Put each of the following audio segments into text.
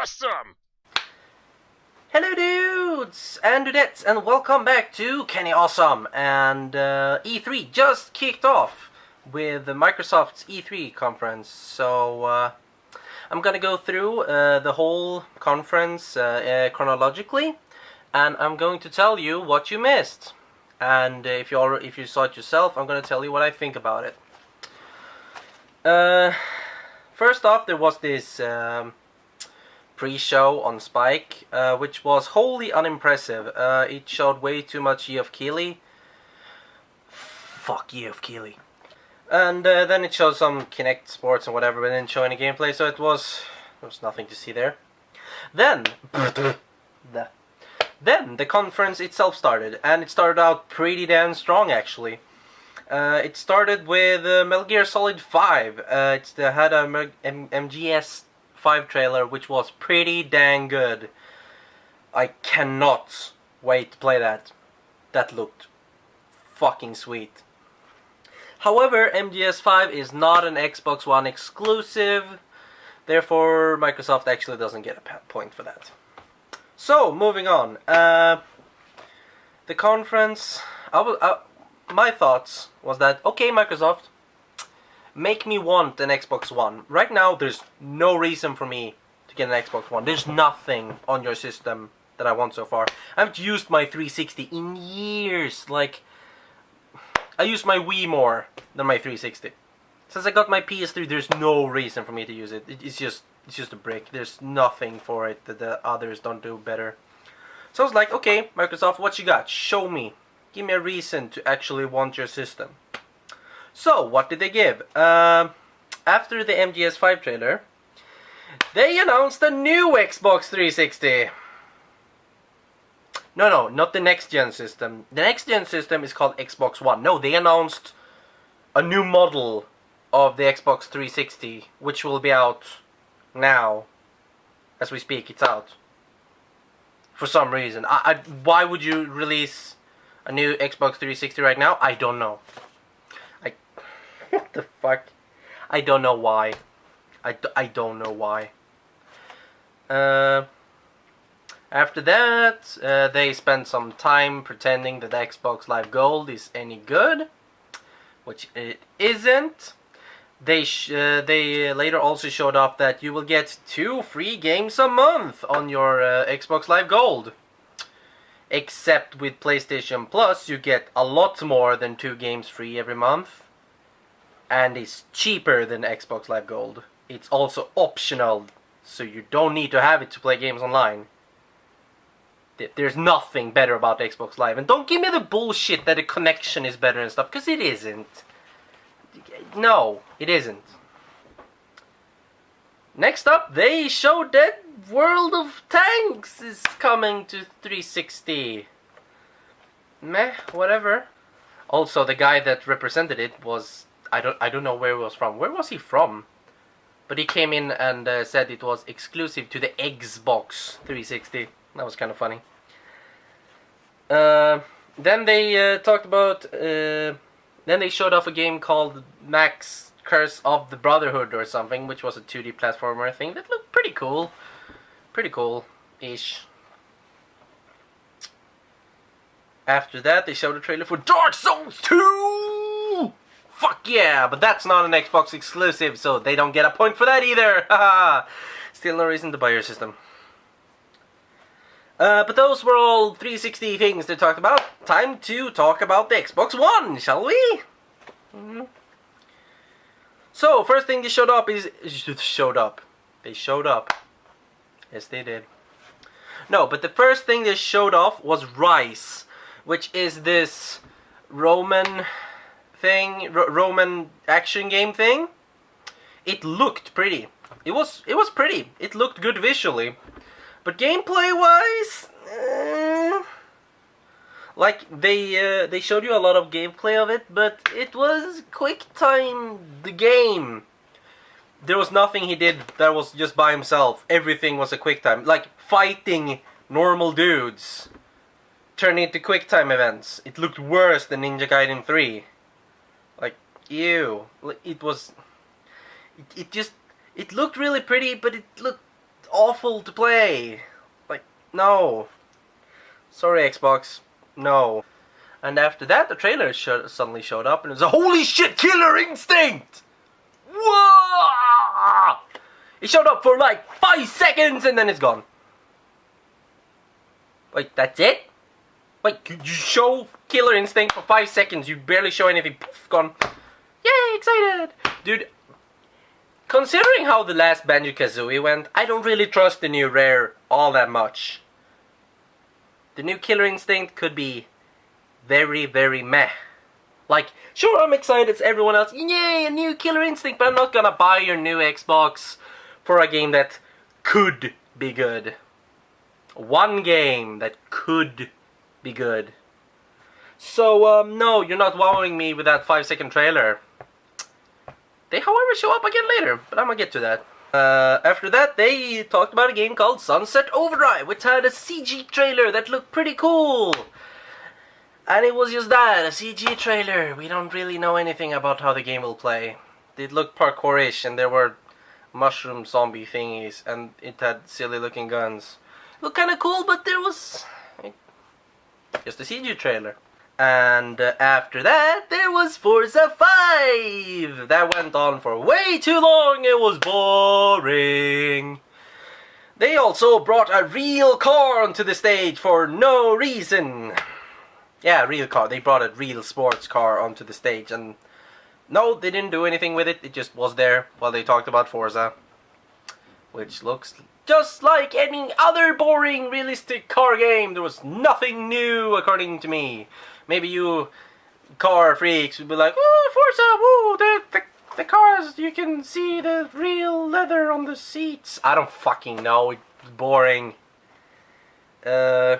awesome! Hello dudes and dudettes, and welcome back to Kenny Awesome. And E3 just kicked off with Microsoft's E3 conference, so I'm gonna go through the whole conference chronologically, and I'm going to tell you what you missed. And if you saw it yourself, I'm gonna tell you what I think about it. First off, there was this pre-show on Spike, which was wholly unimpressive. It showed way too much Geoff Keighley. Fuck Geoff Keighley. And then it showed some Kinect sports and whatever, but didn't show any gameplay, so there was nothing to see there. Then the conference itself started, and it started out pretty damn strong actually. It started with Metal Gear Solid 5. It had a MGS 5 trailer, which was pretty dang good. I cannot wait to play that. That looked fucking sweet. However, MGS 5 is not an Xbox One exclusive, therefore Microsoft actually doesn't get a point for that. So, moving on. The conference, my thoughts was that, okay, Microsoft, make me want an Xbox One. Right now, there's no reason for me to get an Xbox One. There's nothing on your system that I want so far. I haven't used my 360 in years. Like, I use my Wii more than my 360. Since I got my PS3, there's no reason for me to use it. It's just a brick. There's nothing for it that the others don't do better. So I was like, okay, Microsoft, what you got? Show me. Give me a reason to actually want your system. So, what did they give? After the MGS 5 trailer, they announced a new Xbox 360. No, not the next gen system. The next gen system is called Xbox One. No, they announced a new model of the Xbox 360, which will be out now. As we speak, it's out. For some reason. Why would you release a new Xbox 360 right now? I don't know. What the fuck? I don't know why. I don't know why. After that, they spent some time pretending that Xbox Live Gold is any good, which it isn't. They later also showed off that you will get 2 free games a month on your Xbox Live Gold. Except with PlayStation Plus, you get a lot more than 2 games free every month. And it's cheaper than Xbox Live Gold. It's also optional, so you don't need to have it to play games online. There's nothing better about Xbox Live. And don't give me the bullshit that the connection is better and stuff, because it isn't. No, it isn't. Next up, they showed that World of Tanks is coming to 360. Meh, whatever. Also, the guy that represented it was... I don't know where he was from. Where was he from? But he came in and said it was exclusive to the Xbox 360. That was kind of funny. Then they talked about... then they showed off a game called Max Curse of the Brotherhood or something, which was a 2D platformer thing that looked pretty cool. Pretty cool-ish. After that, they showed a trailer for Dark Souls 2! Fuck yeah, but that's not an Xbox exclusive, so they don't get a point for that either. Haha. Still no reason to buy your system. But those were all 360 things they talked about. Time to talk about the Xbox One, shall we? So, first thing they showed up is... They showed up. Yes, they did. No, but the first thing they showed off was Rise, which is this Roman action game thing. It looked pretty. It was pretty. It looked good visually, but gameplay wise, like they showed you a lot of gameplay of it, but it was quick time the game. There was nothing he did that was just by himself. Everything was a quick time, like fighting normal dudes turned into quick time events. It looked worse than Ninja Gaiden 3. Like, ew. It was... It looked really pretty, but it looked awful to play. Like, no. Sorry, Xbox. No. And after that, the trailer suddenly showed up, and it was a holy shit, Killer Instinct! Whoa! It showed up for like 5 seconds, and then it's gone. Wait, that's it? Wait, you show Killer Instinct for 5 seconds, you barely show anything, poof, gone. Yay, excited! Dude, considering how the last Banjo-Kazooie went, I don't really trust the new Rare all that much. The new Killer Instinct could be very, very meh. Like, sure, I'm excited, it's everyone else, yay, a new Killer Instinct, but I'm not gonna buy your new Xbox for a game that could be good. One game that could be good. So, no, you're not wowing me with that 5-second trailer. They, however, show up again later, but I'm gonna get to that. After that, they talked about a game called Sunset Overdrive, which had a CG trailer that looked pretty cool. And it was just that, a CG trailer. We don't really know anything about how the game will play. It looked parkourish, and there were mushroom zombie thingies, and it had silly looking guns. It looked kinda cool, but there was just a CG trailer. And after that, there was Forza 5! That went on for way too long, it was boring. They also brought a real car onto the stage for no reason. Yeah, real car. They brought a real sports car onto the stage, and no, they didn't do anything with it. It just was there while they talked about Forza, which looks just like any other boring, realistic car game. There was nothing new, according to me. Maybe you car freaks would be like, oh, Forza, woo, the cars, you can see the real leather on the seats. I don't fucking know, it's boring. Oh,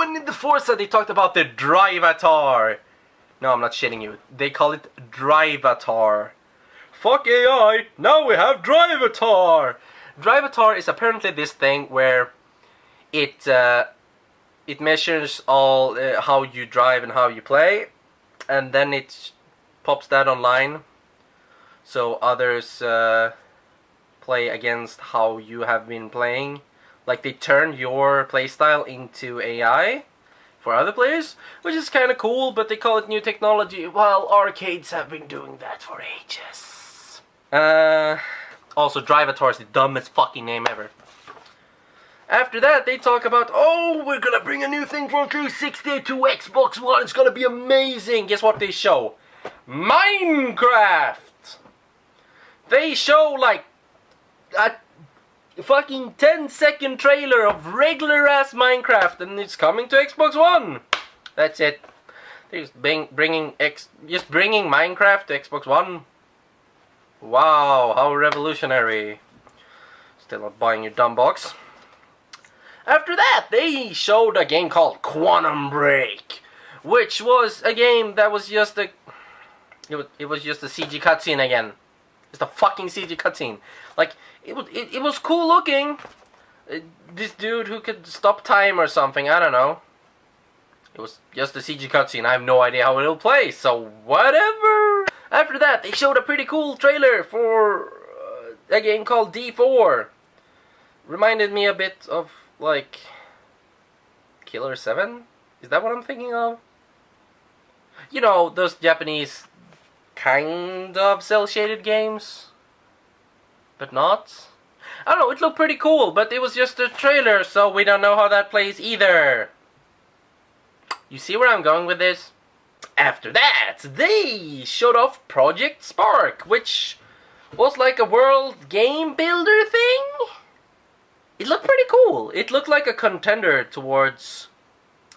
and in the Forza they talked about the Drivatar. No, I'm not shitting you. They call it Drivatar. Fuck AI, now we have Drivatar. Drivatar is apparently this thing where it measures all how you drive and how you play, and then it pops that online, so others play against how you have been playing. Like, they turn your playstyle into AI for other players, which is kind of cool, but they call it new technology, while arcades have been doing that for ages. Also, Drivatar is the dumbest fucking name ever. After that, they talk about, oh, we're gonna bring a new thing from 360 to Xbox One, it's gonna be amazing. Guess what they show? Minecraft! They show, like, a fucking 10-second trailer of regular-ass Minecraft, and it's coming to Xbox One. That's it. They're just bringing Minecraft to Xbox One. Wow, how revolutionary. Still not buying your dumb box. After that, they showed a game called Quantum Break, which was a game that was just a... It was just a CG cutscene again. Just a fucking CG cutscene. Like, it was cool looking. This dude who could stop time or something, I don't know. It was just a CG cutscene. I have no idea how it'll play, so whatever. After that, they showed a pretty cool trailer for a game called D4. Reminded me a bit of, like, Killer 7? Is that what I'm thinking of? You know, those Japanese kind of cel-shaded games, but not. I don't know, it looked pretty cool, but it was just a trailer, so we don't know how that plays either. You see where I'm going with this? After that, they showed off Project Spark, which was like a world game builder thing. It looked pretty cool. It looked like a contender towards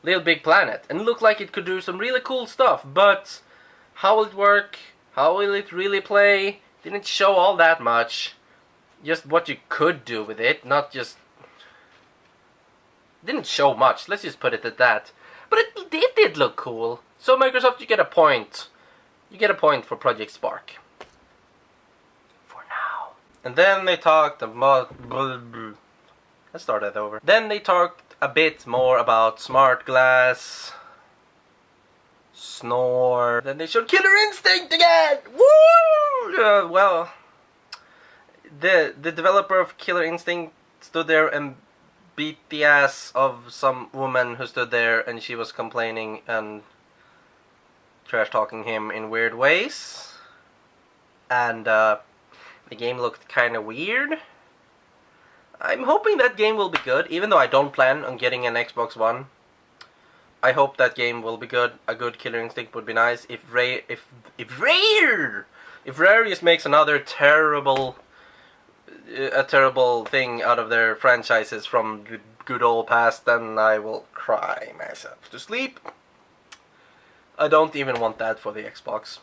Little Big Planet, and it looked like it could do some really cool stuff, but how will it work? How will it really play? Didn't show all that much. Just what you could do with it, not just... Didn't show much, let's just put it at that. But it did look cool. So Microsoft, you get a point. You get a point for Project Spark. For now. And then they talked about... Let's start that over. Then they talked a bit more about Smart Glass... Snore. Then they showed Killer Instinct again! Woo! Well, the developer of Killer Instinct stood there and beat the ass of some woman who stood there, and she was complaining and trash talking him in weird ways. And the game looked kind of weird. I'm hoping that game will be good, even though I don't plan on getting an Xbox One. I hope that game will be good. A good Killer Instinct would be nice. If Rare just makes another terrible thing out of their franchises from the good old past, then I will cry myself to sleep. I don't even want that for the Xbox.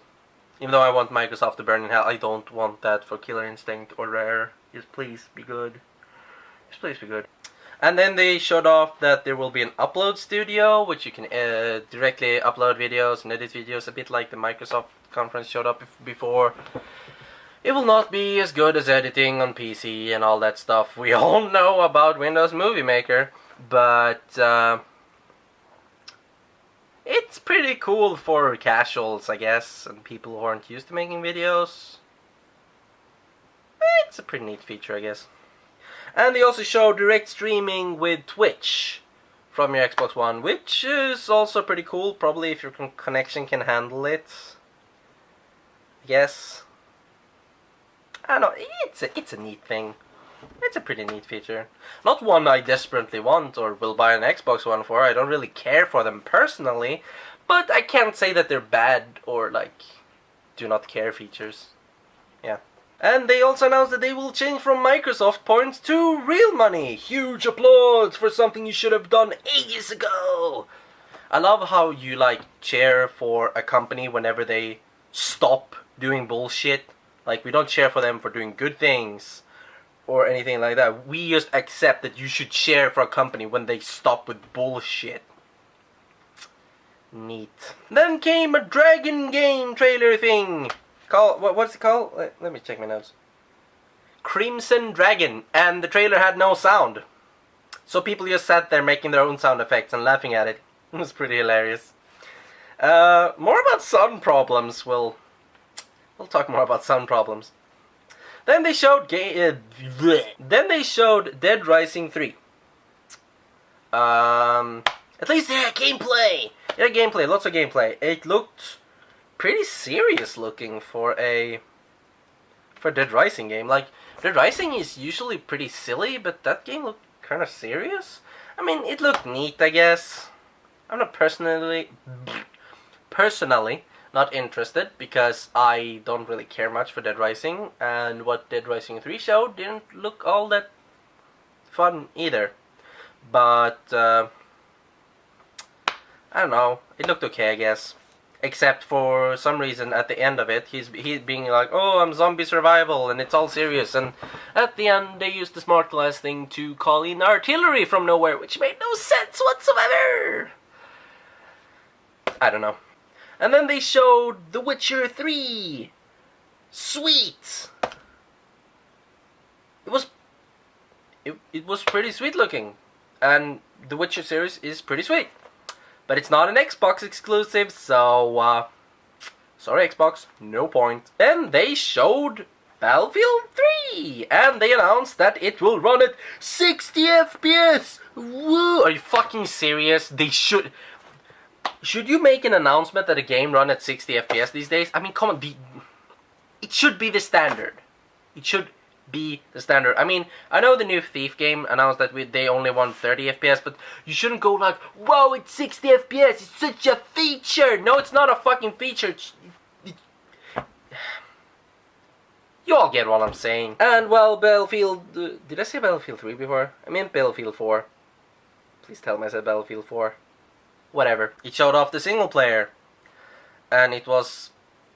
Even though I want Microsoft to burn in hell, I don't want that for Killer Instinct or Rare. Just please be good. Just please be good. And then they showed off that there will be an upload studio, which you can directly upload videos and edit videos, a bit like the Microsoft conference showed up before. It will not be as good as editing on PC and all that stuff we all know about Windows Movie Maker, but it's pretty cool for casuals, I guess, and people who aren't used to making videos. It's a pretty neat feature, I guess. And they also show direct streaming with Twitch from your Xbox One, which is also pretty cool, probably if your connection can handle it. Yes. I don't know, it's a neat thing. It's a pretty neat feature. Not one I desperately want or will buy an Xbox One for. I don't really care for them personally, but I can't say that they're bad or, like, do not care features. Yeah. And they also announced that they will change from Microsoft points to real money. Huge applause for something you should have done ages ago. I love how you, like, cheer for a company whenever they stop doing bullshit. Like, we don't cheer for them for doing good things or anything like that. We just accept that you should cheer for a company when they stop with bullshit. Neat. Then came a Dragon game trailer thing. What's it called? Let me check my notes. Crimson Dragon, and the trailer had no sound. So people just sat there making their own sound effects and laughing at it. It was pretty hilarious. More about sound problems. We'll talk more about sound problems. Then they showed Dead Rising 3. At least they had gameplay. Lots of gameplay. It looked pretty serious looking for Dead Rising game. Like, Dead Rising is usually pretty silly, but that game looked kind of serious. I mean, it looked neat, I guess. I'm not personally not interested, because I don't really care much for Dead Rising, and what Dead Rising 3 showed didn't look all that fun either. But I don't know, it looked okay, I guess. Except for some reason at the end of it, he's being like, oh, I'm zombie survival, and it's all serious. And at the end, they used the smart glass thing to call in artillery from nowhere, which made no sense whatsoever. I don't know. And then they showed The Witcher 3. Sweet. It was pretty sweet looking, and The Witcher series is pretty sweet. But it's not an Xbox exclusive, so, sorry Xbox, no point. Then they showed Battlefield 3, and they announced that it will run at 60 FPS! Woo! Are you fucking serious? They should... Should you make an announcement that a game run at 60 FPS these days? I mean, come on, it should be the standard. It should be the standard. I mean, I know the new Thief game announced that they only want 30 FPS, but you shouldn't go like, whoa, it's 60 FPS, it's such a feature! No, it's not a fucking feature. You all get what I'm saying. And, well, Battlefield... did I say Battlefield 3 before? I meant Battlefield 4. Please tell me I said Battlefield 4. Whatever. It showed off the single player. And it was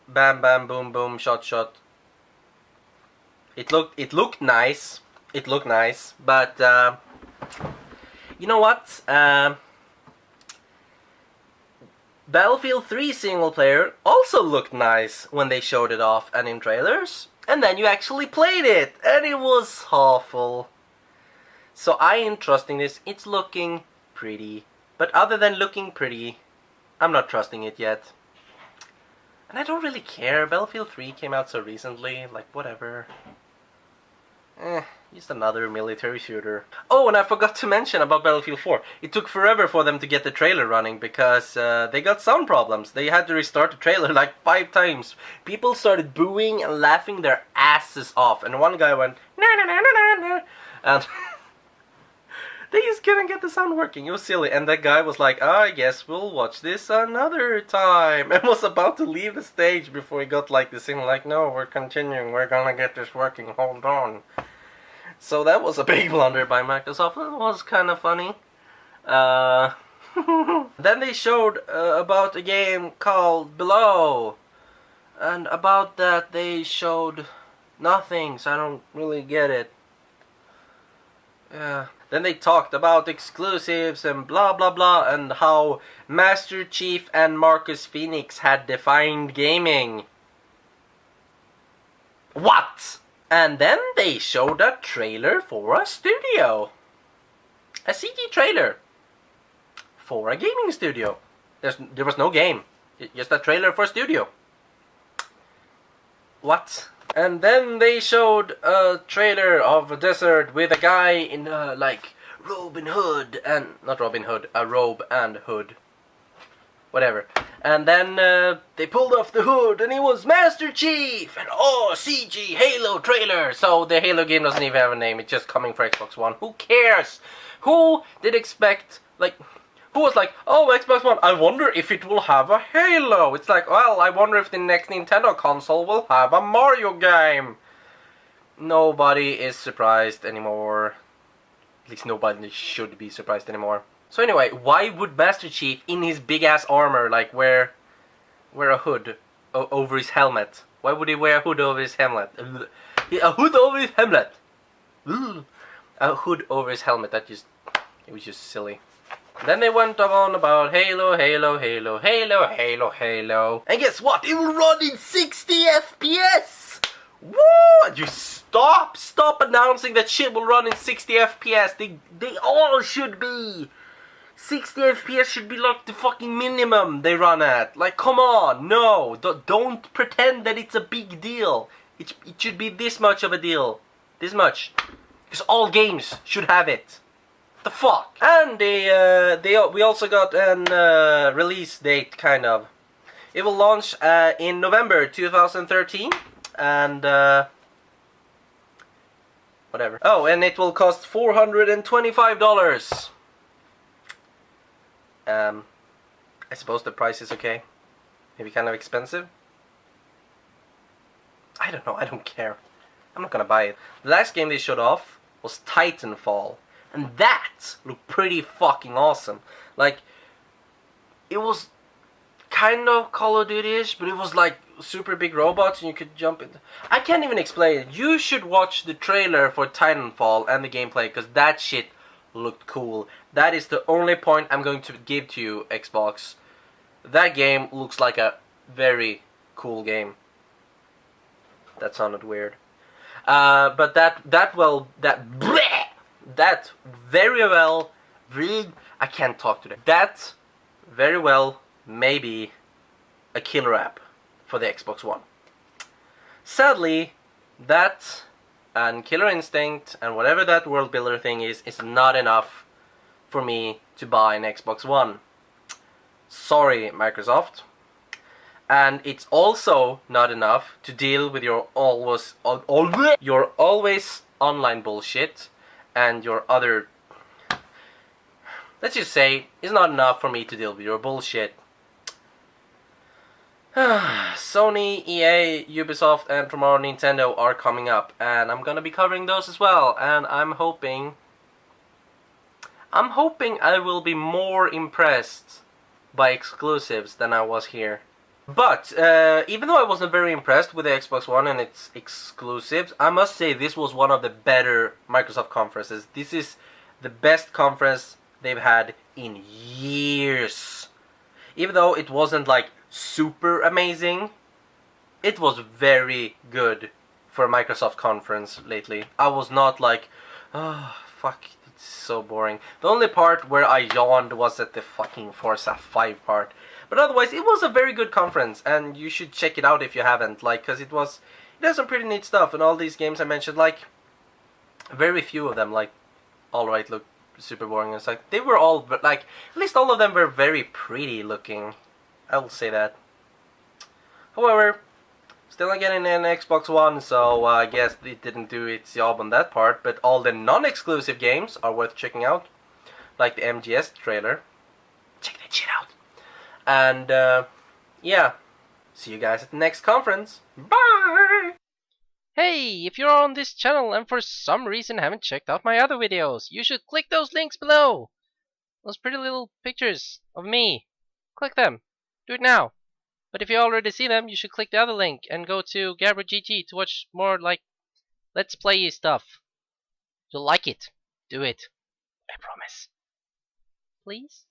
bam, bam, boom, boom, shot, shot. It looked nice. It looked nice. But, you know what? Battlefield 3 single player also looked nice when they showed it off and in trailers. And then you actually played it. And it was awful. So I ain't trusting this. It's looking pretty. But other than looking pretty, I'm not trusting it yet. And I don't really care. Battlefield 3 came out so recently. Like, whatever. Just another military shooter. Oh, and I forgot to mention about Battlefield 4. It took forever for them to get the trailer running because they got sound problems. They had to restart the trailer like 5 times. People started booing and laughing their asses off. And one guy went, "Na na na na na na," and they just couldn't get the sound working. It was silly. And that guy was like, I guess we'll watch this another time. And was about to leave the stage before he got like this thing like, no, we're continuing. We're gonna get this working. Hold on. So that was a big blunder by Microsoft. It was kind of funny. Then they showed about a game called Below. And about that they showed nothing, so I don't really get it. Yeah. Then they talked about exclusives and blah blah blah, and how Master Chief and Marcus Phoenix had defined gaming. What? And then they showed a trailer for a studio. A CG trailer. For a gaming studio. There was no game. Just a trailer for a studio. What? And then they showed a trailer of a desert with a guy in like Robin Hood and... Not Robin Hood, a robe and hood. Whatever. And then they pulled off the hood and it was Master Chief! And oh, CG Halo trailer! So the Halo game doesn't even have a name, it's just coming for Xbox One. Who cares? Who did expect, like... Who was like, oh, Xbox One, I wonder if it will have a Halo. It's like, well, I wonder if the next Nintendo console will have a Mario game. Nobody is surprised anymore. At least nobody should be surprised anymore. So anyway, why would Master Chief, in his big-ass armor, like, wear a hood over his helmet? Why would he wear a hood over his helmet? A hood over his helmet! A hood over his helmet, it was just silly. Then they went on about Halo, Halo, Halo, Halo, Halo, Halo. And guess what? It will run in 60 FPS! Woo! You stop announcing that shit will run in 60 FPS. They all should be. 60 FPS should be like the fucking minimum they run at. Like, come on, no. Don't pretend that it's a big deal. It should be this much of a deal. This much. Because all games should have it. The fuck? And we also got an release date, kind of. It will launch in November 2013, and whatever. Oh, and it will cost $425. I suppose the price is okay. Maybe kind of expensive. I don't know. I don't care. I'm not gonna buy it. The last game they showed off was Titanfall. And that looked pretty fucking awesome. Like, it was kind of Call of Duty-ish, but it was like super big robots and you could jump in. I can't even explain it. You should watch the trailer for Titanfall and the gameplay, because that shit looked cool. That is the only point I'm going to give to you, Xbox. That game looks like a very cool game. That sounded weird. But that very well, I can't talk today. That very well may be a killer app for the Xbox One. Sadly, that and Killer Instinct and whatever that world builder thing is not enough for me to buy an Xbox One. Sorry, Microsoft. And it's also not enough to deal with your always online bullshit and your other... Let's just say, it's not enough for me to deal with your bullshit. Sony, EA, Ubisoft, and tomorrow Nintendo are coming up, and I'm gonna be covering those as well, and I'm hoping I will be more impressed by exclusives than I was here. But, even though I wasn't very impressed with the Xbox One and its exclusives, I must say this was one of the better Microsoft conferences. This is the best conference they've had in years. Even though it wasn't like super amazing, it was very good for a Microsoft conference lately. I was not like, oh, fuck, it's so boring. The only part where I yawned was at the fucking Forza 5 part. But otherwise, it was a very good conference, and you should check it out if you haven't, like, because it has some pretty neat stuff, and all these games I mentioned, like, very few of them, like, alright, look super boring. It's like, they were all, like, at least all of them were very pretty looking. I will say that. However, still not getting an Xbox One, so I guess it didn't do its job on that part, but all the non-exclusive games are worth checking out. Like the MGS trailer. Check that shit out. And, yeah. See you guys at the next conference. Bye! Hey, if you're on this channel and for some reason haven't checked out my other videos, you should click those links below. Those pretty little pictures of me. Click them. Do it now. But if you already see them, you should click the other link and go to GabberGG to watch more, like, Let's Play stuff. You'll like it. Do it. I promise. Please?